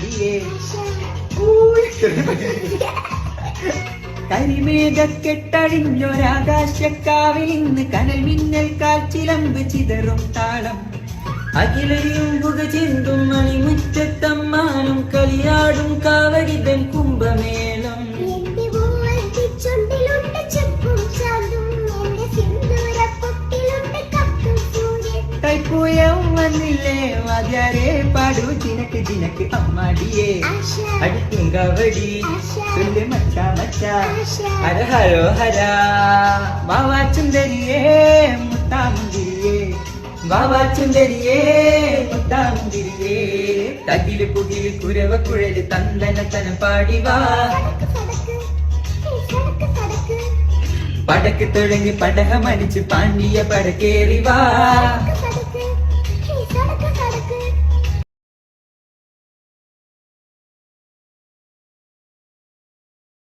അമ്മാടിയേ കരിമേഘക്കെട്ടടിഞ്ഞൊരാകാശക്കാവിൽ ഇന്ന് കനൽ മിന്നൽ കാൽച്ചിലമ്പ് ചിതറും താളം അഖിലയും പുക ചിന്തും മണിമുറ്റത്തമ്മാനും കളിയാടും കാവടിതൻ കുംഭമേളം കൈപ്പൂയം വന്നില്ലേ വാദ്യാരേ പാടൂ ജിനക്ക് ജിനക്ക് അമ്മാടിയേ അടിക്കും കവടി ചൊല്ല് മച്ചാ മച്ചാ ഹര ഹരോ ഹരാ വാവാ ചുന്ദരിയേ മുത്താമുന്തിരിയേ വാവാ ചുന്ദരിയേ മുത്താമുന്തിരിയേ തകില് പുകില് കുരവ കുഴല് തന്തന പാടിവാ പടക്ക് തുടങ്ങി പടകമടിച്ച് പാണ്ഡിയ പടക്കേറിവാ